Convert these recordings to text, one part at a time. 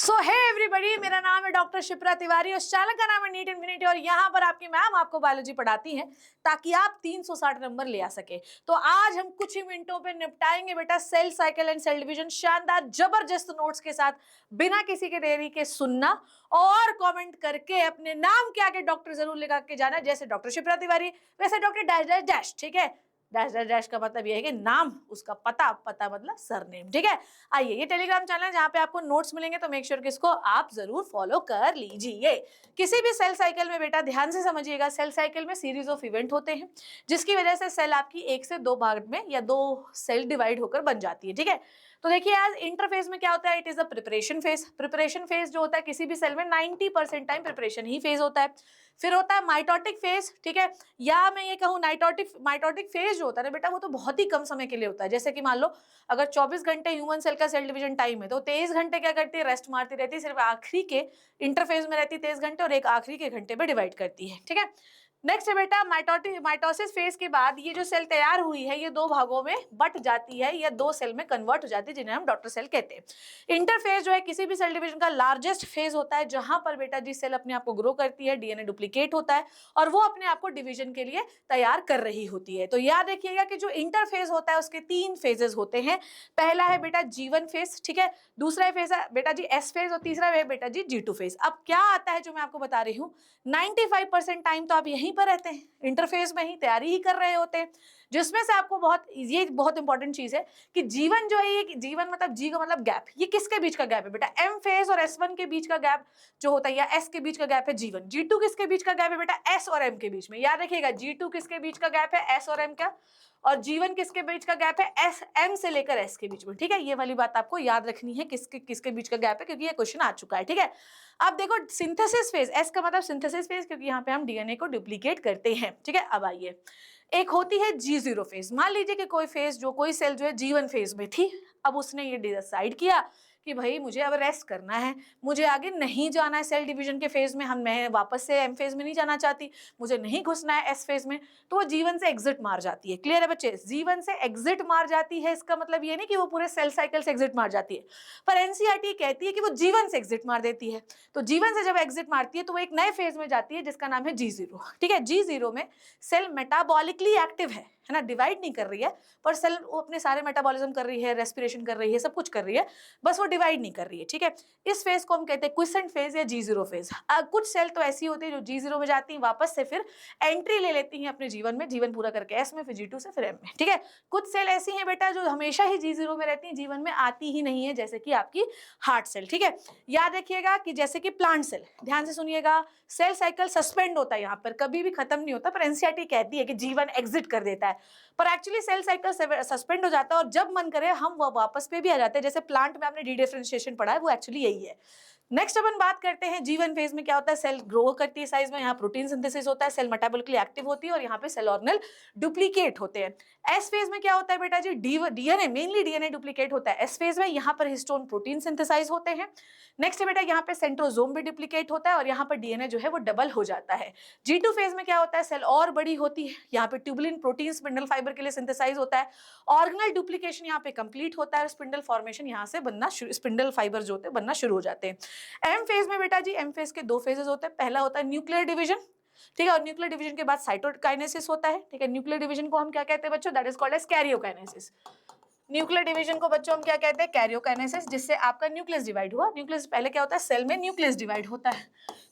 सो hey everybody, मेरा नाम है डॉक्टर शिप्रा तिवारी और चैनल का नाम है नीट इन्फिनिटी और यहाँ पर आपकी मैम आपको बायोलॉजी पढ़ाती हैं ताकि आप 360 नंबर ले आ सके। तो आज हम कुछ ही मिनटों पे निपटाएंगे बेटा cell cycle and cell division शानदार जबरदस्त नोट्स के साथ, बिना किसी के देरी के सुनना और कमेंट करके अपने नाम के आगे डॉक्टर जरूर लिखा के जाना। जैसे डॉक्टर शिप्रा तिवारी वैसे डॉक्टर डैश डैश डैश, ठीक है। डैश डैश डैश का मतलब ये है कि नाम, उसका पता, पता मतलब सरनेम, ठीक है। आइए, ये टेलीग्राम चैनल है जहाँ पे आपको नोट्स मिलेंगे, तो मेक श्योर कि इसको आप जरूर फॉलो कर लीजिए। किसी भी सेल साइकिल में बेटा ध्यान से समझिएगा, सेल साइकिल में सीरीज ऑफ इवेंट होते हैं जिसकी वजह से सेल आपकी एक से दो भाग में या दो सेल डिवाइड होकर बन जाती है, ठीक है। तो देखिए आज इंटरफेज में क्या होता है, it is a preparation phase. Preparation phase जो होता है किसी भी सेल में 90% टाइम प्रिपरेशन ही फेज होता है। फिर होता है माइटोटिक फेज, ठीक है, या मैं ये कहूँ माइटोटिक फेज जो होता है ना बेटा, वो तो बहुत ही कम समय के लिए होता है। जैसे कि मान लो अगर 24 घंटे ह्यूमन सेल का सेल डिवीजन टाइम है तो 23 घंटे क्या करती है, रेस्ट मारती रहती है, सिर्फ आखिरी के इंटरफेज में रहती है 23 घंटे और एक आखिरी के घंटे में डिवाइड करती है, ठीक है। नेक्स्ट है बेटा माइटोसिस फेज के बाद ये जो सेल तैयार हुई है ये दो भागों में बट जाती है या दो सेल में कन्वर्ट हो जाती है, जिन्हें हम डॉटर सेल कहते हैं। इंटरफेज जो है किसी भी सेल डिवीजन का लार्जेस्ट फेज होता है, जहां पर बेटा जी सेल अपने आप को ग्रो करती है, डीएनए डुप्लीकेट होता है और वो अपने आप को डिवीजन के लिए तैयार कर रही होती है। तो याद रखिएगा कि जो इंटरफेज होता है उसके 3 फेजेस होते हैं। पहला है बेटा G1 फेज, ठीक है, दूसरा फेज है बेटा जी S फेज और तीसरा है बेटा जी G2 फेज। अब क्या आता है जो मैं आपको बता रही हूँ, 95% टाइम तो आप यहीं पर रहते हैं, इंटरफेस में ही तैयारी ही कर रहे होते हैं, जिसमें से आपको ये बहुत इंपॉर्टेंट चीज है कि जीवन जो है, ये जीवन मतलब जी का मतलब गैप, ये किसके बीच का गैप है बेटा, M फेज और S1 के बीच का गैप जो होता है या S के बीच का गैप है G1। G2 किसके बीच का गैप है बेटा, S और M के बीच में। याद रखिएगा G2 किसके बीच का गैप है, S और M का, और G1 किसके बीच का गैप है, S M से लेकर S के बीच में, ठीक है। ये वाली बात आपको याद रखनी है, किसके किसके बीच का गैप है, क्योंकि ये क्वेश्चन आ चुका है, ठीक है। अब देखो सिंथेसिस फेज, S का मतलब सिंथेसिस फेज, क्योंकि यहाँ पे हम डीएनए को डुप्लीकेट करते हैं, ठीक है। अब आइए, एक होती है G0 फेज। मान लीजिए कि कोई सेल जो है G1 फेज में थी, अब उसने ये डिसाइड किया कि भाई मुझे अब रेस्ट करना है, मुझे आगे नहीं जाना है सेल डिवीजन के फेज में, मैं वापस से M फेज में नहीं जाना चाहती, मुझे नहीं घुसना है S फेज में, तो वो G1 से एग्जिट मार जाती है। क्लियर है बच्चे, G1 से एग्जिट मार जाती है, इसका मतलब ये नहीं कि वो पूरे सेल साइकिल से एग्जिट मार जाती है, पर एनसीईआरटी कहती है कि वो G1 से एग्जिट मार देती है। तो G1 से जब एग्जिट मारती है तो वो एक नए फेज में जाती है जिसका नाम है G0, ठीक है। G0 में सेल मेटाबॉलिकली एक्टिव है ना, डिवाइड नहीं कर रही है, पर सेल वो अपने सारे मेटाबॉलिज्म कर रही है, रेस्पिरेशन कर रही है, सब कुछ कर रही है, बस वो डिवाइड नहीं कर रही है, ठीक है। इस फेज को हम कहते हैं क्विसेंट फेज या G0 फेज। कुछ सेल तो ऐसी होती है जो G0 में जाती है, वापस से फिर एंट्री ले लेती हैं अपने जीवन में, जीवन पूरा करके S में, फिर G2 से फिर M में, ठीक है। कुछ सेल ऐसी हैं बेटा जो हमेशा ही G0 में रहती हैं, जीवन में आती ही नहीं है, जैसे कि आपकी हार्ट सेल, ठीक है। याद रखिएगा कि जैसे कि प्लांट सेल, ध्यान से सुनिएगा, सेल साइकिल सस्पेंड होता है, यहाँ पर कभी भी खत्म नहीं होता, पर एनसीईआरटी कहती है कि G1 एग्जिट कर देता है, पर एक्चुअली सेल साइकिल सस्पेंड हो जाता है और जब मन करे हम वो वापस पे भी आ जाते हैं। जैसे प्लांट में आपने डी डिफरेंशिएशन पढ़ा है, वो एक्चुअली यही है। नेक्स्ट अपन बात करते हैं G1 फेज में क्या होता है, सेल ग्रो करती है साइज में, यहाँ प्रोटीन सिंथेसिस होता है, सेल मेटाबॉलिकली एक्टिव होती है और यहाँ पे सेल ऑर्गेनेल डुप्लीकेट होते हैं। एस फेज में क्या होता है बेटा जी, डीएनए, मेनली डीएनए डुप्लीकेट होता है एस फेज में, यहाँ पर हिस्टोन प्रोटीन सिंथेसाइज होते हैं। नेक्स्ट है बेटा यहाँ पे सेंट्रोसोम भी डुप्लीकेट होता है और यहाँ पर डीएनए जो है वो डबल हो जाता है। G2 फेज में क्या होता है, सेल और बड़ी होती है, यहाँ पे ट्यूबुलिन प्रोटीन स्पिंडल फाइबर के लिए सिंथेसाइज होता है, ऑर्गेनल डुप्लीकेशन यहाँ पे कंप्लीट होता है, स्पिंडल फॉर्मेशन यहाँ से बनना, स्पिंडल फाइबर जो होते हैं बनना शुरू हो जाते हैं। एम फेज में बेटा जी, एम फेज के 2 फेजेस होते हैं, पहला होता है न्यूक्लियर डिवीजन, ठीक है, और न्यूक्लियर डिवीजन के बाद साइटोकाइनेसिस होता है, ठीक है। न्यूक्लियर डिवीजन को हम क्या कहते हैं बच्चों, that is called as karyokinesis. Nuclear division को बच्चों हम क्या कहते हैं, कैरियोकाइनेसिस, जिससे आपका न्यूक्लियस डिवाइड हुआ। न्यूक्लियस पहले क्या होता है, सेल में न्यूक्लियस डिवाइड होता है,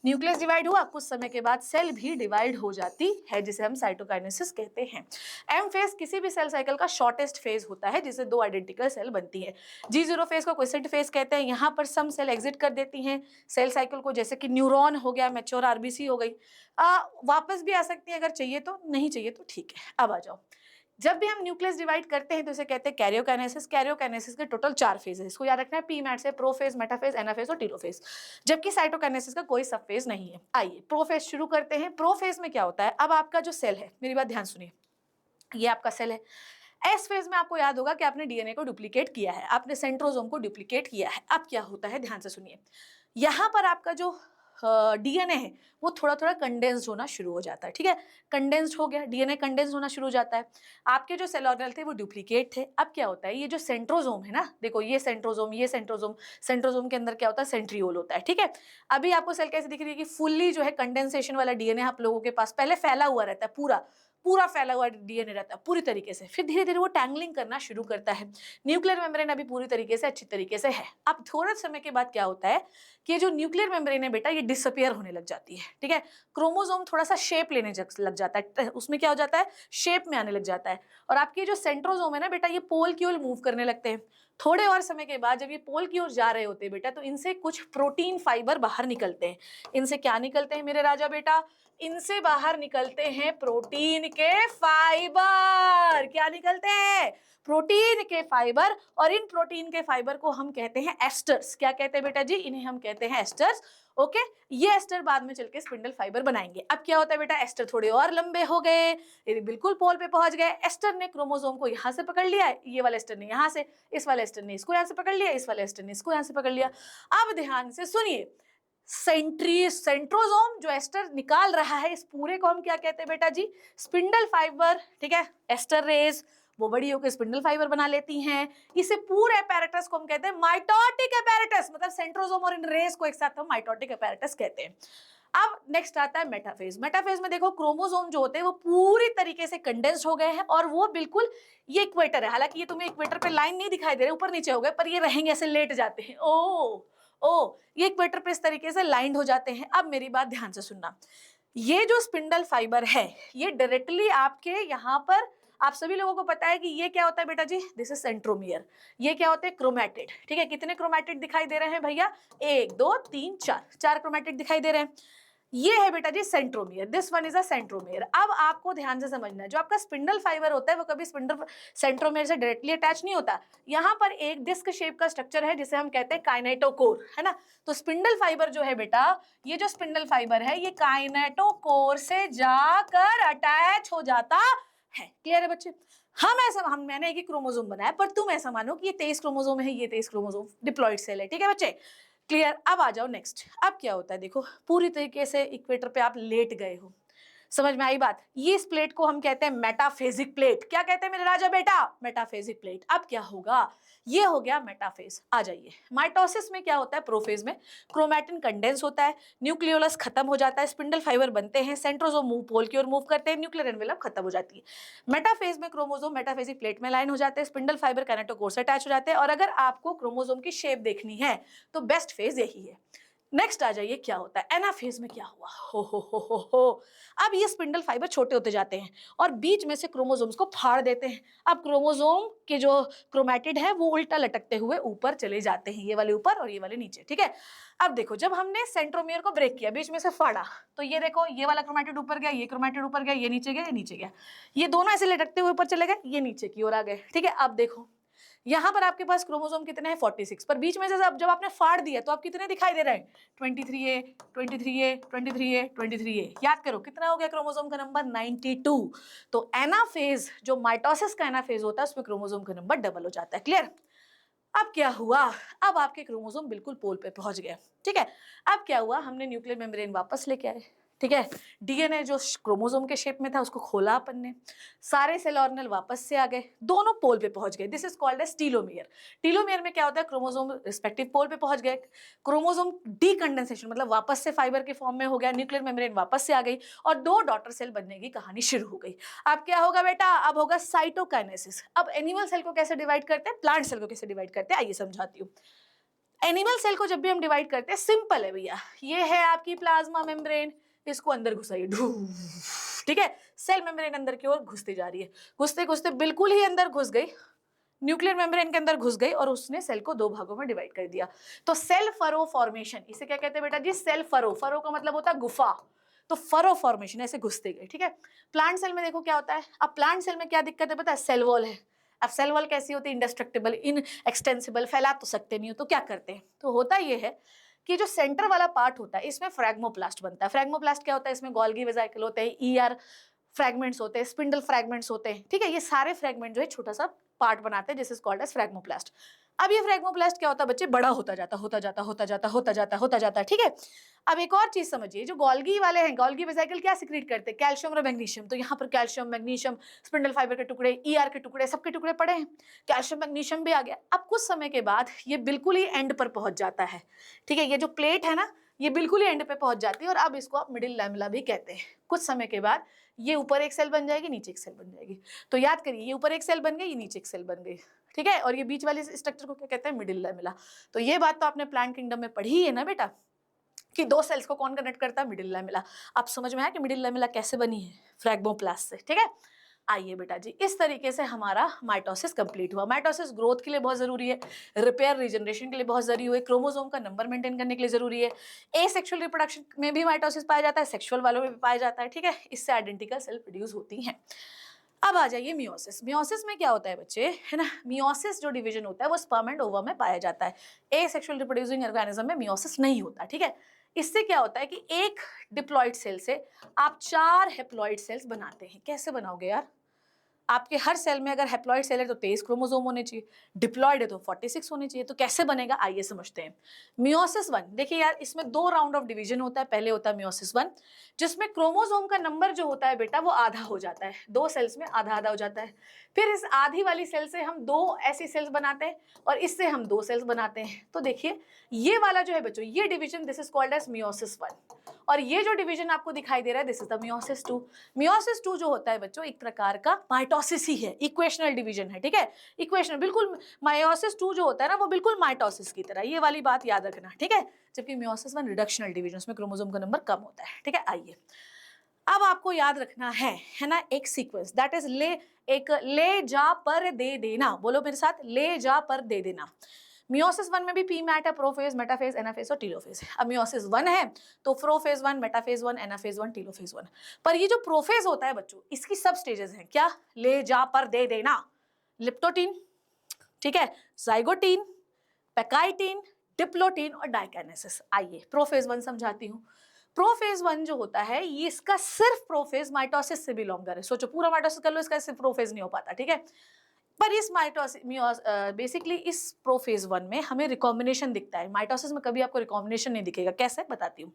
न्यूक्लियस डिवाइड हुआ, कुछ समय के बाद सेल भी डिवाइड हो जाती है, जिसे हम साइटोकाइनेसिस कहते हैं। एम फेज किसी भी सेल साइकिल का शॉर्टेस्ट फेज होता है, जिससे 2 आइडेंटिकल सेल बनती है। G0 फेज को क्विसेंट फेज कहते हैं, यहाँ पर सम सेल एग्जिट कर देती हैं सेल साइकिल को, जैसे कि न्यूरॉन हो गया, मैच्योर आरबीसी हो गई, वापस भी आ सकती है अगर चाहिए तो, नहीं चाहिए तो ठीक है। अब आ जाओ, जब भी हम न्यूक्लियस डिवाइड करते हैं तो इसे कहते हैं कैरियोकाइनेसिस। कैरियोकाइनेसिस के टोटल 4 फेज है, इसको याद रखना है, पीमैट से प्रोफेज, मेटाफेज, एनाफेज और टीलोफेज, जबकि साइटोकाइनेसिस का कोई सब फेज नहीं है। आइए प्रोफेज शुरू करते हैं। प्रोफेज में क्या होता है, अब आपका जो सेल है, मेरी बात ध्यान सुनिए, ये आपका सेल है। एस फेज में आपको याद होगा कि आपने डीएनए को डुप्लीकेट किया है, आपने सेंट्रोसोम को डुप्लीकेट किया है। अब क्या होता है, ध्यान से सुनिए, यहाँ पर आपका जो डीएनए है वो थोड़ा थोड़ा कंडेंस्ड होना शुरू हो जाता है, ठीक है, कंडेंस्ड हो गया, डीएनए कंडेंस्ड होना शुरू हो जाता है। आपके जो सेल ऑर्गेनल थे वो डुप्लीकेट थे। अब क्या होता है, ये जो सेंट्रोजोम है ना, देखो ये सेंट्रोजोम, ये सेंट्रोजोम, सेंट्रोजोम के अंदर क्या होता है, सेंट्रियोल होता है, ठीक है। अभी आपको सेल कैसे दिख रही है कि फुल्ली जो है कंडेंसेशन वाला डीएनए आप लोगों के पास पहले फैला हुआ रहता है, पूरा पूरा फैला हुआ डीएनए रहता है पूरी तरीके से, फिर धीरे धीरे वो टैंगलिंग करना शुरू करता है। न्यूक्लियर मेम्ब्रेन अभी पूरी तरीके से अच्छी तरीके से है। अब थोड़े समय के बाद क्या होता है कि जो न्यूक्लियर मेम्ब्रेन है बेटा ये डिसअपियर होने लग जाती है, ठीक है। क्रोमोसोम थोड़ा सा शेप लेने लग जाता है, उसमें क्या हो जाता है, शेप में आने लग जाता है। और आपके जो सेंट्रोसोम है ना बेटा ये पोल की ओर मूव करने लगते हैं। थोड़े और समय के बाद जब ये पोल की ओर जा रहे होते हैं बेटा तो इनसे कुछ प्रोटीन फाइबर बाहर निकलते हैं। इनसे क्या निकलते हैं मेरे राजा बेटा, इनसे बाहर निकलते हैं प्रोटीन के फाइबर। क्या निकलते हैं, प्रोटीन के फाइबर। और इन प्रोटीन के फाइबर को हम कहते हैं एस्टर्स। क्या कहते हैं बेटा जी, इन्हें हम कहते हैं एस्टर्स। ओके, ये एस्टर बाद में चल के स्पिंडल फाइबर बनाएंगे। अब क्या होता है बेटा, एस्टर थोड़े और लंबे हो गए, ये बिल्कुल पोल पे पहुंच गए। एस्टर ने क्रोमोसोम को यहाँ से पकड़ लिया, ये वाले एस्टर ने यहाँ से, इस वाले एस्टर ने इसको यहाँ से पकड़ लिया, इस वाले एस्टर ने इसको यहाँ से पकड़ लिया। अब ध्यान से सुनिए, सेंट्रोजोम जो एस्टर निकाल रहा है, इस पूरे को हम क्या कहते हैं बेटा जी, स्पिंडल फाइबर, ठीक है। एस्टर रेज वो बड़ी होकर स्पिंडल फाइबर बना लेती हैं। इसे पूरे apparatus को हम कहते हैं माइटोटिक apparatus, मतलब सेंट्रोजोम और इन रेज को एक साथ हम माइटोटिक apparatus कहते हैं। अब नेक्स्ट आता है मेटाफेज। मेटाफेज में देखो क्रोमोसोम जो होते हैं वो पूरी तरीके से कंडेंस्ड हो गए हैं और वो बिल्कुल, ये इक्वेटर है, हालांकि ये तुम्हें इक्वेटर पे लाइन नहीं दिखाई दे रही, ऊपर नीचे हो गए, पर ये रहेंगे ऐसे लेट जाते हैं। ये इक्वेटर पे इस तरीके से लाइंड हो जाते हैं। अब मेरी बात ध्यान से सुनना, ये जो स्पिंडल फाइबर है ये डायरेक्टली आपके यहाँ पर, आप सभी लोगों को पता है कि ये क्या होता है बेटा जी, दिस इज सेंट्रोमियर। ये क्या होते हैं, क्रोमैटिड, ठीक है। कितने क्रोमैटिड दिखाई दे रहे हैं भैया, 1 2 3 4 क्रोमैटिड दिखाई दे रहे हैं। ये है बेटा जी centromere, this one is a centromere. अब आपको ध्यान से समझना है, जो आपका स्पिंडल फाइबर होता है वो कभी स्पिंडल सेंट्रोमियर से डायरेक्टली अटैच नहीं होता। यहाँ पर एक डिस्क शेप का स्ट्रक्चर है जिसे हम कहते हैं काइनेटोकोर, है ना। तो स्पिंडल फाइबर जो है बेटा, ये जो स्पिंडल फाइबर है ये काइनेटोकोर से जाकर अटैच हो जाता है। क्लियर है बच्चे, मैंने एक ही क्रोमोसोम बनाया, पर तुम ऐसा मानो कि ये 23 क्रोमोसोम है, ये 23 क्रोमोसोम डिप्लॉइड सेल है, ठीक है बच्चे, क्लियर। अब आ जाओ नेक्स्ट। अब क्या होता है, देखो पूरी तरीके से इक्वेटर पे आप लेट गए हो, समझ में आई बात। ये इस प्लेट को हम कहते हैं मेटाफेजिक प्लेट। क्या कहते हैं मेरे राजा बेटा, मेटाफेजिक प्लेट। अब क्या होगा, ये हो गया मेटाफेज। आ जाइए, माइटोसिस में क्या होता है, प्रोफेज में क्रोमैटिन कंडेंस होता है, न्यूक्लियोलस खत्म हो जाता है, स्पिंडल फाइबर बनते हैं, सेंट्रोजोम मूव पोल की ओर मूव करते हैं, न्यूक्लियर एनवेलप खत्म हो जाती है। मेटाफेज में क्रोमोसोम मेटाफेजिक प्लेट में लाइन हो जाते हैं, स्पिंडल फाइबर काइनेटोकोर से अटैच हो जाते हैं। और अगर आपको क्रोमोसोम की शेप देखनी है तो बेस्ट फेज यही है। नेक्स्ट आ जाइए, क्या होता है एनाफेज में, क्या हुआ, हो। अब ये स्पिंडल फाइबर छोटे होते जाते हैं और बीच में से क्रोमोसोम्स को फाड़ देते हैं। अब क्रोमोसोम के जो क्रोमैटिड है वो उल्टा लटकते हुए ऊपर चले जाते हैं, ये वाले ऊपर और ये वाले नीचे, ठीक है। अब देखो, जब हमने सेंट्रोमियर को ब्रेक किया, बीच में से फाड़ा, तो ये देखो, ये वाला क्रोमैटिड ऊपर गया, ये क्रोमैटिड ऊपर गया, ये नीचे गया, ये नीचे गया, ये दोनों ऐसे लटकते हुए ऊपर चले गए, ये नीचे की ओर आ गए, ठीक है। अब देखो यहाँ पर आपके पास क्रोमोसोम कितने हैं, 46, पर बीच में से जब आपने फाड़ दिया तो आप कितने दिखाई दे रहे हैं, 23A 23A 23A 23A। याद करो कितना हो गया क्रोमोसोम का नंबर, 92। तो एनाफेज, जो माइटोसिस का एनाफेज होता है उसमें क्रोमोसोम का नंबर डबल हो जाता है। क्लियर। अब क्या हुआ, अब आपके क्रोमोसोम बिल्कुल पोल पे पहुंच गए, ठीक है। अब क्या हुआ, हमने न्यूक्लियर मेम्ब्रेन वापस लेके आए, ठीक है। डीएनए जो क्रोमोसोम के शेप में था उसको खोला अपन ने, सारे सेल ऑर्गेनल वापस से आ गए, दोनों पोल पे पहुंच गए। This is called as telomere. Telomere में क्या होता है, क्रोमोसोम रिस्पेक्टिव पोल पे पहुंच गए, क्रोमोसोम डीकंडेंसेशन मतलब वापस से फाइबर के फॉर्म में हो गया, न्यूक्लियर मेम्ब्रेन वापस से आ गई और 2 डॉटर सेल बनने की कहानी शुरू हो गई। अब क्या होगा बेटा, अब होगा साइटोकाइनेसिस। अब एनिमल सेल को कैसे डिवाइड करते हैं, प्लांट सेल को कैसे डिवाइड करते हैं, आइए समझाती हूँ। एनिमल सेल को जब भी हम डिवाइड करते हैं, सिंपल है भैया, ये है आपकी प्लाज्मा मेम्ब्रेन, इसको अंदर घुसाइए, ठीक है। सेल मेम्ब्रेन अंदर की ओर घुसती जा रही है, घुसते घुसते बिल्कुल ही अंदर घुस गई, न्यूक्लियर मेम्ब्रेन के अंदर घुस गई और उसने सेल को 2 भागों में डिवाइड कर दिया। तो सेल फरो फॉर्मेशन, इसे क्या कहते हैं बेटा जी, सेल फरो। फरो का मतलब होता है गुफा, तो फरो फॉर्मेशन, ऐसे घुसते गए, ठीक है। प्लांट सेल में देखो क्या होता है, अब प्लांट सेल में क्या दिक्कत है पता है, सेल वॉल है। अब सेल वॉल कैसी होती है, इंडेस्ट्रक्टिबल, इन एक्सटेंसिबल, फैला तो सकते नहीं हो, तो क्या करते हैं, तो होता ये है कि जो सेंटर वाला पार्ट होता है इसमें फ्रैग्मोप्लास्ट बनता है। फ्रैग्मोप्लास्ट क्या होता है, इसमें गोल्गी वेसिकल होते हैं, ईआर फ्रैगमेंट्स होते हैं, स्पिंडल फ्रैगमेंट्स होते हैं, ठीक है। ये सारे फ्रैगमेंट जो है छोटा सा पार्ट बनाते हैं, जिस इज कॉल्ड एज फ्रैग्मोप्लास्ट। अब ये फ्रेगमोप्लास्ट क्या होता है बच्चे, बड़ा होता जाता होता जाता होता जाता होता जाता होता जाता, ठीक है। अब एक और चीज समझिए, जो गोल्गी वाले हैं, गोल्गी वेसिकल क्या सिक्रीट करते हैं, कैल्शियम और मैग्नीशियम। तो यहाँ पर कैल्शियम, मैग्नीशियम, स्पिंडल फाइबर के टुकड़े, ईआर के टुकड़े, सबके टुकड़े पड़े हैं, कैल्शियम मैग्नीशियम भी आ गया। अब कुछ समय के बाद ये बिल्कुल ही एंड पर पहुंच जाता है, ठीक है। ये जो प्लेट है ना, ये बिल्कुल ही एंड पे पहुंच जाती है, और अब इसको आप मिडिल लैमेला भी कहते हैं। कुछ समय के बाद ये ऊपर एक सेल बन जाएगी, नीचे एक सेल बन जाएगी। तो याद करिए, ये ऊपर एक सेल बन गई, ये नीचे एक सेल बन गई, ठीक है। और ये बीच वाले स्ट्रक्चर को क्या कहते हैं, मिडिल लैमेला। तो ये बात तो आपने प्लांट किंगडम में पढ़ी है ना बेटा, कि दो सेल्स को कौन कनेक्ट करता है, मिडिल लैमेला। अब समझ में आया कि मिडिल लैमेला कैसे बनी है, फ्रेगमोप्लास्ट से, ठीक है। आइए बेटा जी, इस तरीके से हमारा माइटोसिस कंप्लीट हुआ। माइटोसिस ग्रोथ के लिए बहुत जरूरी है, रिपेयर रीजनरेशन के लिए बहुत जरूरी है, क्रोमोसोम का नंबर मेंटेन करने के लिए जरूरी है। एसेक्सुअल रिप्रोडक्शन में भी माइटोसिस पाया जाता है, सेक्सुअल वालों में भी पाया जाता है, ठीक है। इससे आइडेंटिकल सेल प्रोड्यूस होती हैं। अब आ जाइए मियोसिस। मियोसिस में क्या होता है बच्चे, है ना, मियोसिस जो डिवीजन होता है वो स्पर्म एंड ओवम में पाया जाता है। एसेक्सुअल रिप्रोड्यूसिंग ऑर्गेनिज्म में मियोसिस नहीं होता, ठीक है। इससे क्या होता है कि एक डिप्लॉइड सेल से आप 4 हेप्लॉइड सेल्स बनाते हैं। कैसे बनाओगे यार, आपके हर सेल में अगर हेप्लॉइड सेल है तो 23 क्रोमोसोम होने चाहिए, डिप्लॉइड है तो 46 होने चाहिए। तो कैसे बनेगा, आइए समझते हैं। मियोसिस 1, देखिए यार, इसमें 2 राउंड ऑफ डिवीजन होता है। पहले होता है मियोसिस 1, जिसमें क्रोमोसोम का नंबर जो होता है बेटा वो आधा हो जाता है, 2 सेल्स में आधा आधा हो जाता है। फिर इस आधी वाली सेल से हम 2 ऐसी सेल्स बनाते हैं, और इससे हम 2 सेल्स बनाते हैं। तो देखिए ये वाला जो है बच्चों, ये division, this is called as meiosis 1, और ये जो डिवीजन आपको दिखाई दे रहा है, this is the meiosis 2। Meiosis 2 जो होता है बच्चों, एक प्रकार का माइटोसिस ही है, इक्वेशनल डिवीजन है, ठीक है। इक्वेशनल, बिल्कुल मायोसिस 2 जो होता है ना, वो बिल्कुल माइटोसिस की तरह, ये वाली बात याद रखना, ठीक है। जबकि मियोसिस 1 रिडक्शनल डिवीजन, उसमें क्रोमोसोम का नंबर कम होता है, ठीक है। आइए, अब आपको याद रखना है ना, एक सीक्वेंस, दैट इज ले जा पर दे देना। बोलो मेरे साथ, ले जा पर दे देना। मियोसिस 1 में भी पी मैट है, प्रोफेज, मेटाफेज, एनाफेज और टीलोफेज। अब मियोसिस 1 है तो प्रोफेज 1, मेटाफेज 1, एनाफेज 1, टीलोफेज 1। पर ये जो प्रोफेज होता है बच्चों, इसकी सब स्टेजेस हैं, क्या, ले जा पर दे देना, लिप्टोटीन, ठीक है, जाइगोटीन, पैकाइटीन, डिप्लोटीन और डाइकाइनेसिस। आइए प्रोफेज 1 समझाती हूँ। प्रोफेज 1 जो होता है, ये इसका सिर्फ प्रोफेज माइटोसिस से बिलोंगर है। सोचो पूरा माइटोसिस कर लो, इसका सिर्फ प्रोफेज नहीं हो पाता, ठीक है। पर इस बेसिकली इस प्रोफेज 1 में हमें रिकॉम्बिनेशन दिखता है। माइटोसिस में कभी आपको रिकॉम्बिनेशन नहीं दिखेगा। कैसे, बताती हूँ।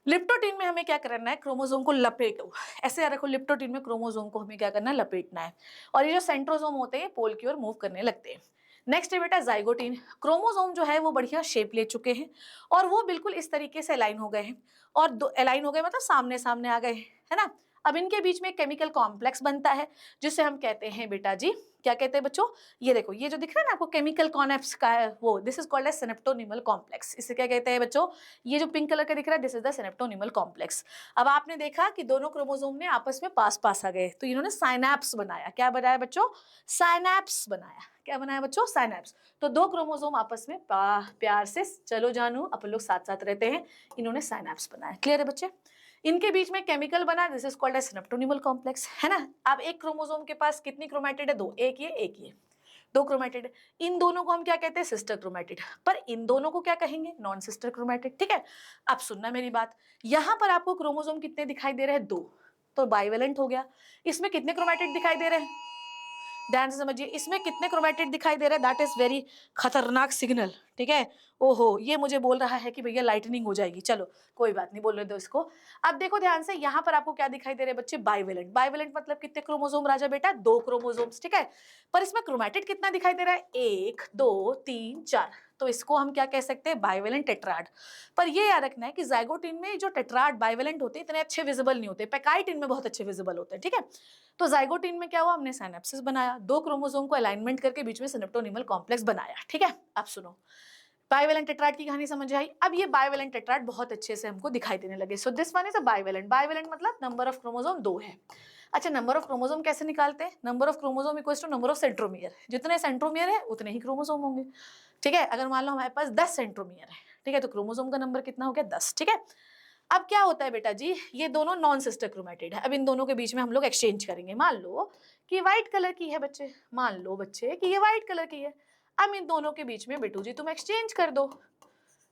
लिप्टोटीन में हमें क्या करना है, क्रोमोसोम को लपेटो, ऐसे रखो, लिप्टोटीन में क्रोमोसोम को हमें क्या करना है, लपेटना है। और ये जो सेंट्रोसोम होते हैं पोल की ओर मूव करने लगते हैं। नेक्स्ट है बेटा जाइगोटीन। क्रोमोसोम जो है वो बढ़िया शेप ले चुके हैं, और वो बिल्कुल इस तरीके से अलाइन हो गए हैं, और दो अलाइन हो गए मतलब सामने सामने आ गए, है ना। अब इनके बीच में एक केमिकल कॉम्प्लेक्स बनता है, जिसे हम कहते हैं बेटा जी, क्या कहते हैं बच्चों, ये देखो, ये जो दिख रहा है ना आपको केमिकल कॉन्प्लेक्स का है, वो this is called as synaptonemal complex. इसे क्या कहते हैं बच्चों, ये जो पिंक कलर का दिख रहा है, this is the synaptonemal complex. अब आपने देखा कि दोनों क्रोमोसोम ने आपस में पास पास आ गए, तो इन्होंने साइनैप्स बनाया। क्या बनाया बच्चों, साइनैप्स बनाया। क्या बनाया बच्चों, साइनैप्स। तो दो क्रोमोसोम आपस में प्यार से, चलो जानू अपन लोग साथ साथ रहते हैं, इन्होंने साइनैप्स बनाया। क्लियर है बच्चे। इनके बीच में केमिकल बना, this is called as synaptonemal complex, है ना। अब एक क्रोमोसोम के पास कितनी क्रोमैटिड है, 2, एक ये 2 क्रोमैटिड। इन दोनों को हम क्या कहते हैं, सिस्टर क्रोमैटिड। पर इन दोनों को क्या कहेंगे, नॉन सिस्टर क्रोमैटिड, ठीक है। अब सुनना मेरी बात, यहां पर आपको क्रोमोसोम कितने दिखाई दे रहे हैं, 2, तो बाइवेलेंट हो गया। इसमें कितने क्रोमैटिड दिखाई दे रहे हैं, ध्यान से समझिए, इसमें कितने क्रोमैटिड दिखाई दे रहे हैं, दैट इज वेरी खतरनाक सिग्नल, ठीक है। ओहो, ये मुझे बोल रहा है कि भैया लाइटनिंग हो जाएगी, चलो कोई बात नहीं, बोलने दो इसको। अब देखो ध्यान से, यहाँ पर आपको क्या दिखाई दे रहे हैं बच्चे, बाइवेलेंट। बाइवेलेंट मतलब कितने क्रोमोसोम राजा बेटा, 2 क्रोमोसोम्स, ठीक है। पर इसमें क्रोमैटिड कितना दिखाई दे रहा है, 1 2 3 4, तो इसको हम क्या कह सकते हैं, बाइवेलेंट टेट्राड। पर ये याद रखना है कि जाइगोटिन में जो टेट्राड बाइवेलेंट होते हैं इतने अच्छे विजिबल नहीं होते, पैकाइटिन में बहुत अच्छे विजिबल होते हैं, ठीक है। तो जाइगोटिन में क्या हुआ, हमने साइनेप्सिस बनाया, 2 क्रोमोसोम को अलाइनमेंट करके बीच में सिनेप्टोनिमल कॉम्प्लेक्स बनाया, ठीक है। अब सुनो, बाइवेलेंट टेट्राड की कहानी समझ आई। अब ये बाइवेलेंट टेट्राड बहुत अच्छे से हमको दिखाई देने लगे। So this one is a bivalent. Bivalent मतलब नंबर ऑफ क्रोमोसोम 2 है। अच्छा, नंबर ऑफ क्रोमोसोम कैसे निकालते हैं, number of chromosome equals to number of centromere. जितने सेंट्रोमियर है उतने ही क्रोमोसोम होंगे, ठीक है। अगर मान लो हमारे पास 10 सेंट्रोमियर है, ठीक है, तो क्रोमोसोम का नंबर कितना हो गया, 10, ठीक है। अब क्या होता है बेटा जी, ये दोनों नॉन सिस्टर क्रोमैटिड है। अब इन दोनों के बीच में हम लोग एक्सचेंज करेंगे। मान लो कि व्हाइट कलर की है बच्चे, मान लो बच्चे कि ये व्हाइट कलर की है। अब इन दोनों के बीच में बेटू जी तुम एक्सचेंज कर दो,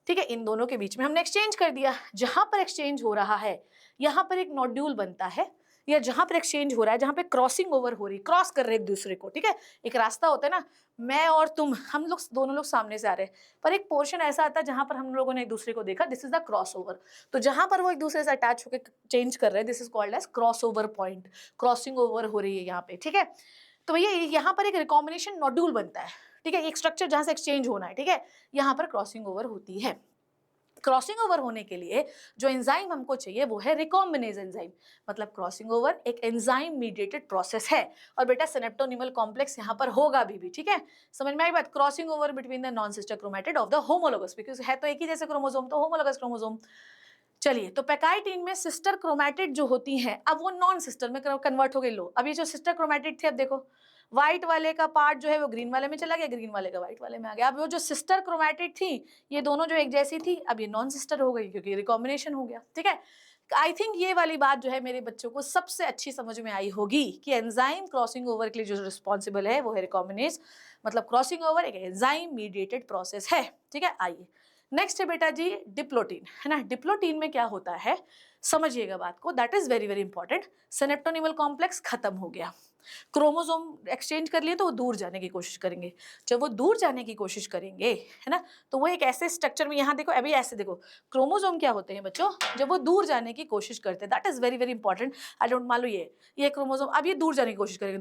ठीक है। इन दोनों के बीच में हमने एक्सचेंज कर दिया। जहां पर एक्सचेंज हो रहा है, यहाँ पर एक नोड्यूल बनता है, या जहां पर एक्सचेंज हो रहा है, जहां पे क्रॉसिंग ओवर हो रही, क्रॉस कर रहे एक दूसरे को, ठीक है। एक रास्ता होता है ना, मैं और तुम, हम लोग दोनों लोग सामने से आ रहे हैं, पर एक पोर्शन ऐसा आता है जहां पर हम लोगों ने एक दूसरे को देखा, this is the cross over. तो जहां पर वो एक दूसरे से अटैच होकर चेंज कर रहे हैं, this is called as cross over point, crossing over हो रही है यहाँ पे, ठीक है। तो भैया यहाँ पर एक रिकॉम्बिनेशन नोड्यूल बनता है, ठीक है, एक स्ट्रक्चर जहां से एक्सचेंज होना है, ठीक है, यहाँ पर क्रॉसिंग ओवर होती है। क्रॉसिंग ओवर होने के लिए जो एंजाइम हमको चाहिए वो है रिकॉम्बिनेज एंजाइम, मतलब क्रॉसिंग ओवर एक एंजाइम मीडिएटेड प्रोसेस है। और बेटा सिनेप्टोनिमल कॉम्प्लेक्स यहाँ पर होगा भी, ठीक है, समझ में आई बात। Crossing over between the non sister chromatid of the homologous, because है तो एक ही जैसे क्रोमोसोम, तो होमोलोगस क्रोमोसोम। चलिए, तो पैकाइटिन में सिस्टर क्रोमैटिड जो होती हैं, अब वो नॉन सिस्टर में कन्वर्ट हो गई। लो, अब ये जो सिस्टर क्रोमैटिड थे, अब देखो व्हाइट वाले का पार्ट जो है वो ग्रीन वाले में चला गया, ग्रीन वाले का व्हाइट वाले में आ गया। अब वो जो सिस्टर क्रोमैटिड थी, ये दोनों जो एक जैसी थी, अब ये नॉन सिस्टर हो गई क्योंकि रिकॉम्बिनेशन हो गया, ठीक है। आई थिंक ये वाली बात जो है मेरे बच्चों को सबसे अच्छी समझ में आई होगी कि एंजाइम क्रॉसिंग ओवर के लिए जो रिस्पॉन्सिबल है वो है रिकॉम्बिनेज, मतलब क्रॉसिंग ओवर एक एंजाइम मीडिएटेड प्रोसेस है, ठीक है। आइए नेक्स्ट है बेटा जी डिप्लोटीन, है ना। डिप्लोटीन में क्या होता है, समझिएगा बात को, that is very very important. Synaptonemal complex खत्म हो गया, क्रोमोसोम एक्सचेंज कर लिए तो वो दूर जाने की कोशिश करेंगे। जब वो दूर जाने की कोशिश करेंगे, है ना, तो वो एक ऐसे स्ट्रक्चर में, यहाँ देखो अभी ऐसे देखो, क्रोमोसोम क्या होते हैं बच्चों, जब वो दूर जाने की कोशिश करते हैं, that is very very important. I don't, मान लो ये क्रोमोसोम अब ये दूर जाने की कोशिश करेंगे,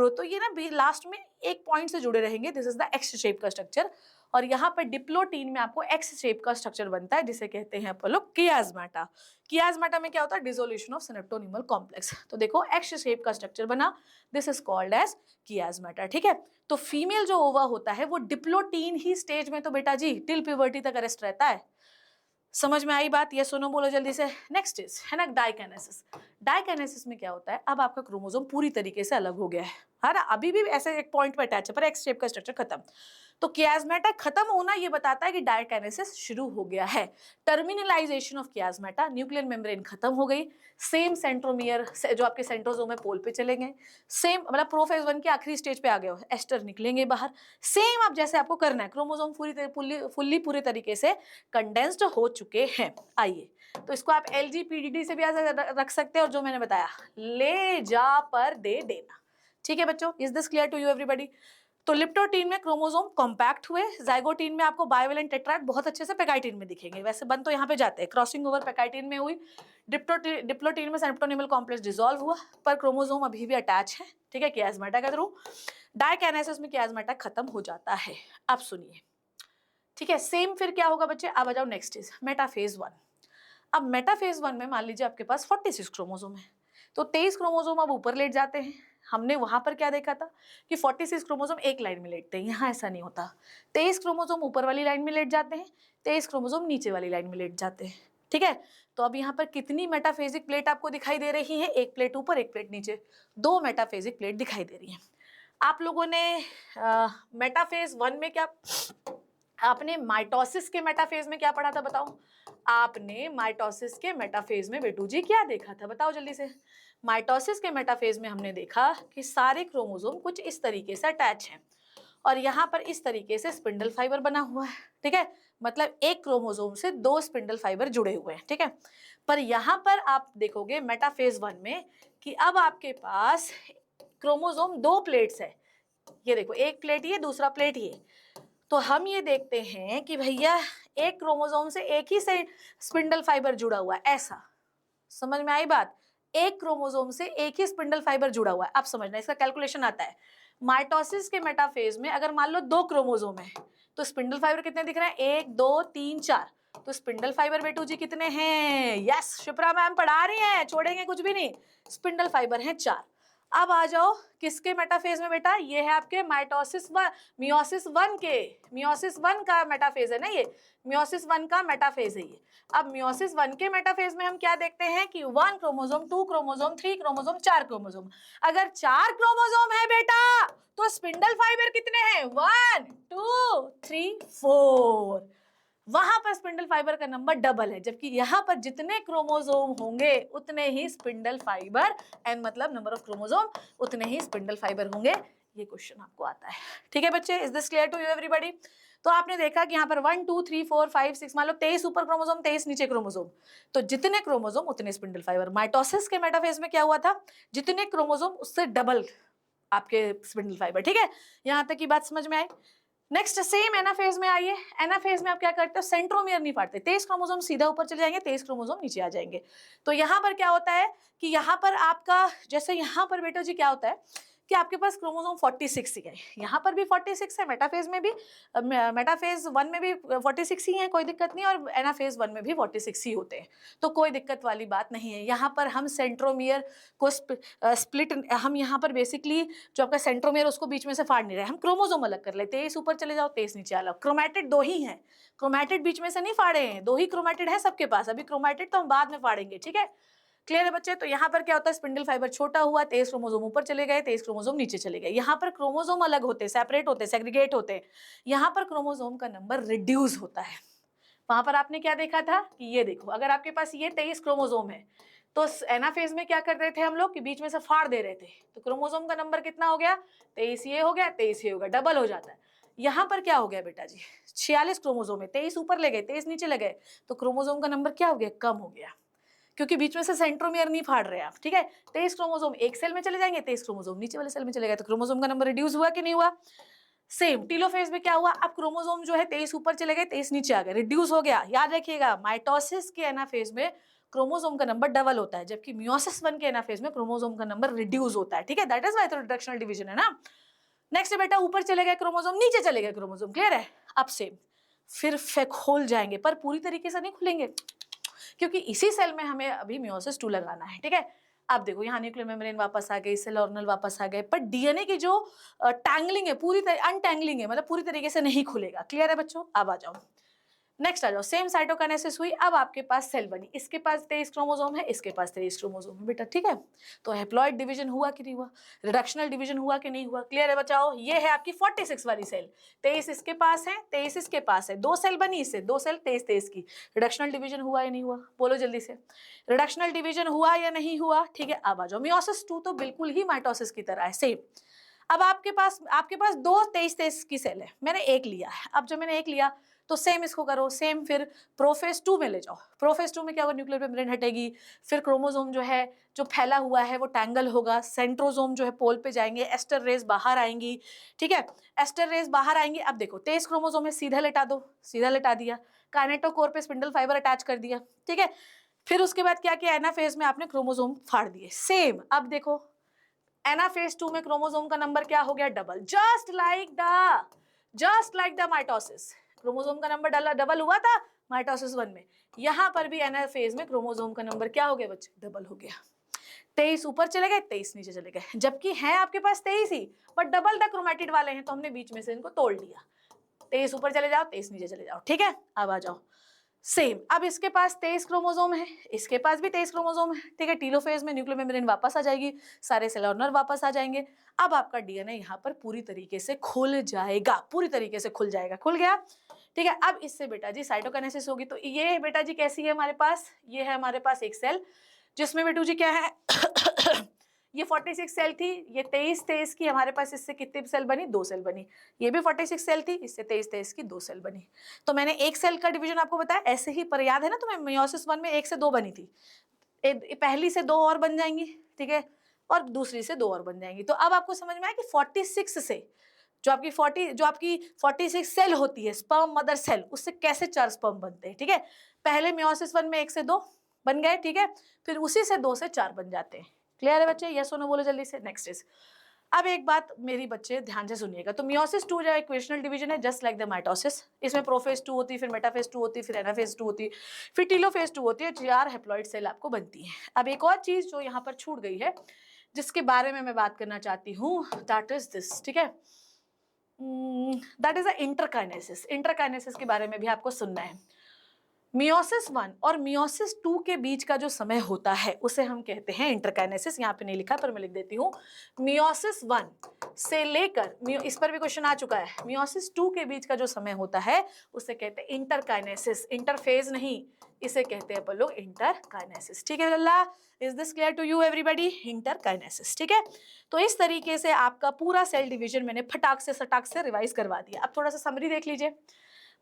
तो ये ना लास्ट में एक पॉइंट से जुड़े रहेंगे, this is the x shape का स्ट्रक्चर। और यहाँ पर डिप्लोटीन में आपको एक्स शेप का स्ट्रक्चर बनता है, जिसे कहते हैं अपन लोग कियाज्माटा। कियाज्माटा में क्या होता है, डिसोल्यूशन ऑफ सिनेप्टोनिमल कॉम्प्लेक्स। तो देखो एक्स शेप का स्ट्रक्चर बना, दिस इज कॉल्ड एज कियाज्माटा, ठीक है। तो फीमेल जो ओवा होता है वो डिप्लोटीन ही स्टेज में तो बेटा जी टिल प्यूबर्टी तक अरेस्ट रहता है। समझ में आई बात, ये सुनो बोलो जल्दी से। नेक्स्ट इज, है ना, डाइकाइनेसिस। डाइकाइनेसिस में क्या होता है, अब आपका क्रोमोसोम पूरी तरीके से अलग हो गया है ना, अभी भी ऐसे एक पॉइंट पे अटैच है पर एक्स शेप का स्ट्रक्चर खत्म। तो कियाज्माटा खत्म होना ये बताता है कि डाइकाइनेसिस शुरू हो गया है। टर्मिनलाइजेशन ऑफ कियाज्माटा, न्यूक्लियर मेम्ब्रेन खत्म हो गई, सेम सेंट्रोमियर जो आपके सेंट्रोसोम है पोल पे चले गए, सेम मतलब प्रोफेज 1 के आखिरी स्टेज पे आ गए हो, एस्टर निकलेंगे बाहर, सेम अब जैसे आपको करना है, क्रोमोसोम फुल्ली पूरे तरीके से कंडेंस्ड हो चुके हैं। आइए, तो इसको आप LGPDD से भी रख सकते हैं, और जो मैंने बताया ले जा पर दे देना, ठीक है बच्चों। Is this clear to you everybody. तो लिप्टोटीन में क्रोमोसोम कॉम्पैक्ट हुए, जाइगोटीन में आपको बायोवेलेंट टेट्राड बहुत अच्छे से पैकाइटिन में दिखेंगे, वैसे बन तो यहाँ पे जाते हैं, क्रॉसिंग ओवर पैकाइटिन में हुई, डिप्लोटीन में सिनेप्टोनिमल कॉम्प्लेक्स डिसॉल्व हुआ, पर क्रोमोसोम अभी भी अटैच है, ठीक है, कियाज्माटा के थ्रू। डाइकाइनेसिस में कियाज्माटा खत्म हो जाता है। अब सुनिए, ठीक है, सेम फिर क्या होगा बच्चे, अब आ जाओ नेक्स्ट इज मेटाफेज 1। अब मेटाफेज 1 में मान लीजिए आपके पास 46 क्रोमोसोम है, तो 23 क्रोमोसोम अब ऊपर लेट जाते हैं। हमने वहां पर क्या देखा था कि 46 क्रोमोसोम एक लाइन में लेटते हैं, यहाँ ऐसा नहीं होता। 23 क्रोमोसोम ऊपर वाली लाइन में लेट जाते हैं, 23 क्रोमोसोम नीचे वाली लाइन में लेट जाते हैं, ठीक है। तो अब यहाँ पर कितनी मेटाफेजिक प्लेट आपको दिखाई दे रही है, एक प्लेट ऊपर एक प्लेट नीचे, 2 मेटाफेजिक प्लेट दिखाई दे रही है। आप लोगों ने मेटाफेज 1 में क्या, आपने माइटोसिस के मेटाफेज में क्या पढ़ा था बताओ, आपने माइटोसिस के मेटाफेज में बेटू जी क्या देखा था, बताओ जल्दी से। माइटोसिस के मेटाफेज में हमने देखा कि सारे क्रोमोसोम कुछ इस तरीके से अटैच हैं, और यहाँ पर इस तरीके से स्पिंडल फाइबर बना हुआ है, ठीक है, मतलब एक क्रोमोसोम से 2 स्पिंडल फाइबर जुड़े हुए हैं, ठीक है। पर यहाँ पर आप देखोगे मेटाफेज 1 में कि अब आपके पास क्रोमोसोम 2 प्लेट्स है, ये देखो एक प्लेट ये, दूसरा प्लेट ये। तो हम ये देखते हैं कि भैया एक क्रोमोसोम से एक ही से स्पिंडल फाइबर जुड़ा हुआ है, ऐसा समझ में आई बात, एक क्रोमोसोम से एक ही स्पिंडल फाइबर जुड़ा हुआ है। अब समझना, इसका कैलकुलेशन आता है। माइटोसिस के मेटाफेज में अगर मान लो 2 क्रोमोसोम है, तो स्पिंडल फाइबर कितने दिख रहे हैं, 1 2 3 4, तो स्पिंडल फाइबर बेटू जी कितने हैं, यस शिप्रा मैम पढ़ा रही हैं, छोड़ेंगे कुछ भी नहीं, स्पिंडल फाइबर हैं 4। अब आ जाओ किसके मेटाफेज में बेटा, ये है आपके मियोसिस 1 के, मियोसिस 1 का मेटाफेज है ना, ये मियोसिस 1 का मेटाफेज है ये। अब मियोसिस 1 के मेटाफेज में हम क्या देखते हैं कि 1 क्रोमोसोम 2 क्रोमोसोम 3 क्रोमोसोम 4 क्रोमोसोम। अगर 4 क्रोमोसोम है बेटा तो स्पिंडल फाइबर कितने हैं, 1 2 3 4, वहां पर स्पिंडल फाइबर का नंबर डबल है, जबकि यहाँ पर जितने क्रोमोसोम होंगे उतने ही स्पिंडल फाइबर, एन मतलब नंबर ऑफ क्रोमोसोम, उतने ही स्पिंडल फाइबर होंगे। ये क्वेश्चन आपको आता है, ठीक है बच्चे, is this clear to you everybody. तो आपने देखा कि यहाँ पर 1 2 3 4 5 6 मान लो 23 ऊपर क्रोमोसोम 23 नीचे क्रोमोसोम, तो जितने क्रोमोसोम उतने स्पिंडल फाइबर। माइटोसिस के मेटाफेज में क्या हुआ था, जितने क्रोमोसोम उससे डबल आपके स्पिंडल फाइबर। ठीक है, यहाँ तक की बात समझ में आई। नेक्स्ट सेम एनाफेज में आइए। एनाफेज में आप क्या करते हो, सेंट्रोमियर नहीं फाड़ते, 23 क्रोमोसोम सीधा ऊपर चले जाएंगे, 23 क्रोमोसोम नीचे आ जाएंगे। तो यहाँ पर क्या होता है कि यहाँ पर आपका जैसे यहाँ पर बेटा जी क्या होता है कि आपके पास क्रोमोसोम 46 ही है, यहाँ पर भी 46 है, मेटाफेज में भी, मेटाफेज 1 में भी 46 ही है, कोई दिक्कत नहीं, और एनाफेज 1 में भी 46 ही होते हैं, तो कोई दिक्कत वाली बात नहीं है। यहाँ पर हम सेंट्रोमियर को स्प्लिट, हम यहाँ पर बेसिकली जो आपका सेंट्रोमियर उसको बीच में से फाड़ नहीं रहे, हम क्रोमोसोम अलग कर ले, 23 ऊपर चले जाओ 23 नीचे आ जाओ। क्रोमैटिड 2 ही हैं, क्रोमैटिड बीच में से नहीं फाड़े हैं, 2 ही क्रोमैटिड है सबके पास, अभी क्रोमैटिड तो हम बाद में फाड़ेंगे। ठीक है, क्लियर है बच्चे। तो यहाँ पर क्या होता है, स्पिंडल फाइबर छोटा हुआ, 23 क्रोमोसोम ऊपर चले गए, 23 क्रोमोसोम नीचे चले गए। यहाँ पर क्रोमोसोम अलग होते हैं, सेपरेट होते हैं, सेग्रीगेट होते हैं। यहाँ पर क्रोमोसोम का नंबर रिड्यूस होता है। वहां पर आपने क्या देखा था कि ये देखो, अगर आपके पास ये 23 क्रोमोसोम है तो एनाफेज में क्या कर रहे थे हम लोग कि बीच में से फाड़ दे रहे थे, तो क्रोमोसोम का नंबर कितना हो गया, 23 ये हो गया, 23 ये हो गया, डबल हो जाता है। यहाँ पर क्या हो गया बेटा जी, 46 क्रोमोसोम है, 23 ऊपर ले गए, 23 नीचे ले गए, तो क्रोमोसोम का नंबर क्या हो गया, कम हो गया, क्योंकि बीच में से सेंट्रोमियर नहीं फाड़ रहे आप। ठीक है, 23 क्रोमोसोम एक सेल में चले जाएंगे, 23 क्रोमोसोम नीचे वाले सेल में चले गए, तो क्रोमोसोम का नंबर रिड्यूस हुआ कि नहीं हुआ। सेम टीलोफेज में क्या हुआ, अब क्रोमोसोम जो है 23 ऊपर चले गए, 23 नीचे आ गए, रिड्यूस हो गया। याद रखिएगा, माइटोसिस के एनाफेज में क्रोमोसोम का नंबर डबल होता है, जबकि मियोसिस 1 के एनाफेज में क्रोमोसोम का नंबर रिड्यूस होता है। ठीक है, that is why reductional division है ना। नेक्स्ट बेटा, ऊपर चले गए क्रोमोसोम, नीचे चले गए क्रोमोसोम, क्लियर है। अब सेम फिर खोल जाएंगे, पर पूरी तरीके से नहीं खुलेंगे, क्योंकि इसी सेल में हमें अभी मियोसिस 2 लगाना है। ठीक है, अब देखो यहाँ न्यूक्लियर मेम्ब्रेन वापस आ गई, सेल ऑर्गेनेल वापस आ गए, पर डीएनए की जो टैंगलिंग है पूरी अनटैंगलिंग है, मतलब पूरी तरीके से नहीं खुलेगा। क्लियर है बच्चों, अब आ जाओ नेक्स्ट आ जाओ। सेम साइटोकाइनेसिस हुई, अब आपके पास सेल बनी, इसके पास 23 क्रोमोसोम है, इसके पास 23 क्रोमोसोम है बेटा। ठीक है, तो हैप्लॉइड डिवीजन हुआ कि नहीं हुआ, रिडक्शनल डिवीजन हुआ कि नहीं हुआ। क्लियर है बचाओ, ये है आपकी 46 वाली सेल, 23 इसके पास है, 23 इसके पास है, 2 सेल बनी, इससे 2 सेल 23 23 की। रिडक्शनल डिवीजन हुआ या नहीं हुआ, बोलो जल्दी से, रिडक्शनल डिवीजन हुआ या नहीं हुआ। ठीक है, अब आ जाओ। मियोसिस 2 तो बिल्कुल ही माइटोसिस की तरह है, सेम। अब आपके पास 2 23 23 की सेल है, मैंने एक लिया है। अब जब मैंने एक लिया तो सेम इसको करो, सेम फिर प्रोफेज 2 में ले जाओ। प्रोफेज 2 में क्या होगा, न्यूक्लियर मेम्ब्रेन हटेगी, फिर क्रोमोसोम जो है जो फैला हुआ है वो टैंगल होगा, सेंट्रोसोम जो है पोल पे जाएंगे, एस्टर रेज बाहर आएंगी। ठीक है, एस्टर रेज बाहर आएंगी। अब देखो 23 क्रोमोसोम है, सीधा लेटा दो, सीधा लेटा दिया, काइनेटोकोर पे स्पिंडल फाइबर अटैच कर दिया। ठीक है, फिर उसके बाद क्या किया, एनाफेज में आपने क्रोमोसोम फाड़ दिए, सेम। अब देखो एनाफेज 2 में क्रोमोसोम का नंबर क्या हो गया, double, just like the mitosis. Chromosome का नंबर डबल हुआ था माइटोसिस 1 में, यहां पर भी एनाफेज में क्रोमोसोम का नंबर क्या हो गया बच्चे, डबल हो गया। 23 ऊपर चले गए, 23 नीचे चले गए, जबकि है आपके पास 23 ही, पर डबल द क्रोमैटिड वाले हैं, तो हमने बीच में से इनको तोड़ लिया। 23 ऊपर चले जाओ, 23 नीचे चले जाओ। ठीक है, अब आ जाओ सेम। अब इसके पास 23 क्रोमोसोम है, इसके पास भी 23 क्रोमोसोम है। ठीक है, टीलोफेज में न्यूक्लियर मेम्ब्रेन वापस आ जाएगी, सारे सेल ऑर्गेनेल वापस आ जाएंगे। अब आपका डीएनए यहाँ पर पूरी तरीके से खुल जाएगा, पूरी तरीके से खुल जाएगा, खुल गया। ठीक है, अब इससे बेटा जी साइटोकाइनेसिस होगी। तो ये बेटा जी कैसी है हमारे पास, ये है हमारे पास एक सेल जिसमें बेटू जी क्या है ये 46 सेल थी, ये 23 23 की, हमारे पास इससे कितनी सेल बनी, 2 सेल बनी। ये भी 46 सेल थी, इससे 23 23 की 2 सेल बनी। तो मैंने एक सेल का डिवीजन आपको बताया, ऐसे ही पर याद है ना तुम्हें, मियोसिस 1 में 1 से 2 बनी थी, पहली से 2 और बन जाएंगी। ठीक है, और दूसरी से 2 और बन जाएंगी। तो अब आपको समझ में आया कि 46 से जो आपकी 46 सेल होती है, स्पर्म मदर सेल, उससे कैसे 4 स्पर्म बनते हैं। ठीक है, पहले मियोसिस 1 में 1 से 2 बन गए। ठीक है, फिर उसी से 2 से 4 बन जाते हैं। क्लियर है बच्चे, यस और नो बोलो जल्दी से। नेक्स्ट इज, अब एक बात मेरी बच्चे ध्यान से सुनिएगा। तो मियोसिस 2 जो इक्वेशनल डिवीजन है, जस्ट लाइक द माइटोसिस, इसमें प्रोफेज 2 होती है, फिर मेटाफेज 2 होती है, फिर एनाफेज 2 होती है, फिर टीलोफेज 2 होती है, 4 हैप्लॉइड सेल आपको बनती है। अब एक और चीज जो यहाँ पर छूट गई है, जिसके बारे में मैं बात करना चाहती हूँ, दैट इज दिस। ठीक है, that is a interkinesis. Interkinesis के बारे में भी आपको सुनना है। मियोसिस 1 और मियोसिस 2 के बीच का जो समय होता है उसे हम कहते हैं इंटरकाइनेसिस। यहाँ पे नहीं लिखा पर मैं लिख देती हूँ। मियोसिस 1 से लेकर इस पर भी क्वेश्चन आ चुका है, मियोसिस 2 के बीच का जो समय होता है उसे कहते हैं इंटरकाइनेसिस, इंटरफेज नहीं, इसे कहते हैं अपन लोग इंटरकाइनेसिस। ठीक है लल्ला, is this clear to you everybody? Interkinesis. ठीक है, तो इस तरीके से आपका पूरा सेल डिवीजन मैंने फटाक से रिवाइज करवा दिया। अब थोड़ा सा समरी देख लीजिए।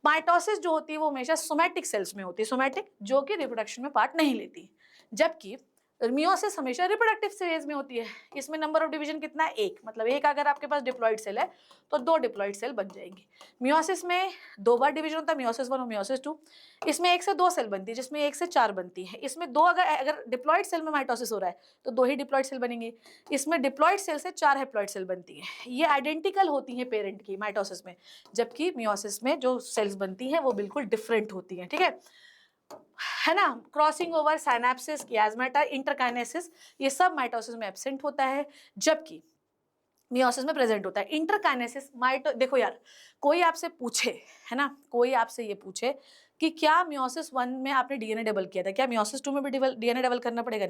माइटोसिस जो होती है वो हमेशा सोमैटिक सेल्स में होती है, सोमैटिक जो कि रिप्रोडक्शन में पार्ट नहीं लेती, जबकि मियोसिस हमेशा रिप्रोडक्टिव फेज में होती है। इसमें नंबर ऑफ डिवीजन कितना है? एक, मतलब एक अगर आपके पास डिप्लॉइड सेल है तो 2 डिप्लॉइड सेल बन जाएंगे। मियोसिस में 2 बार डिवीजन होता है, मियोसिस 1 और मियोसिस 2। इसमें 1 से 2 सेल बनती है, जिसमें 1 से 4 बनती है। इसमें 2 अगर डिप्लॉइड सेल में माइटोसिस हो रहा है तो 2 ही डिप्लॉइड सेल बनेंगे। इसमें डिप्लॉइड सेल से 4 हैप्लॉइड सेल बनती है। ये आइडेंटिकल होती है पेरेंट की माइटोसिस में, जबकि मियोसिस में जो सेल्स बनती हैं वो बिल्कुल डिफरेंट होती हैं। ठीक है ना? क्रॉसिंग ओवर, साइनेप्सिस, कियास्मेटा, इंटरकाइनेसिस, ये सब माइटोसिस में एब्सेंट होता है, जबकि मियोसिस में प्रेजेंट होता है। इंटरकाइनेसिस देखो यार, कोई आपसे पूछे, है ना, कोई आपसे ये पूछे कि क्या मियोसिस 1 में आपने डीएनए डबल किया था, क्या मियोसिस 2 में भी डीएनए डबल करना पड़ेगा?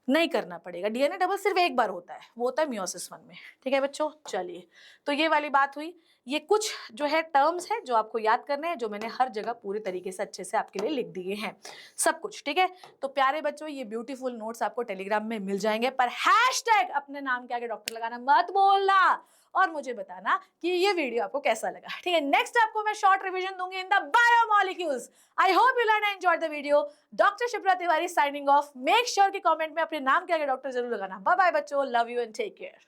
नहीं करना पड़ेगा। डीएनए डबल सिर्फ एक बार होता है, वो होता है मियोसिस 1 में। ठीक है बच्चों, चलिए, तो ये वाली बात हुई। ये कुछ जो है टर्म्स है जो आपको याद करने हैं, जो मैंने हर जगह पूरी तरीके से अच्छे से आपके लिए लिख दिए हैं, सब कुछ। ठीक है, तो प्यारे बच्चों, ये ब्यूटीफुल नोट्स आपको टेलीग्राम में मिल जाएंगे, पर हैशटैग अपने नाम के आगे डॉक्टर लगाना मत बोलना, और मुझे बताना कि ये वीडियो आपको कैसा लगा। ठीक है, नेक्स्ट आपको मैं शॉर्ट रिवीजन दूंगी in the biomolecules. I hope you learn and enjoyed the video. Doctor Shipra Tiwari signing off. Make sure कि कमेंट में अपने नाम के आगे डॉक्टर जरूर लगाना। बाय बाय बच्चों, love you and take care.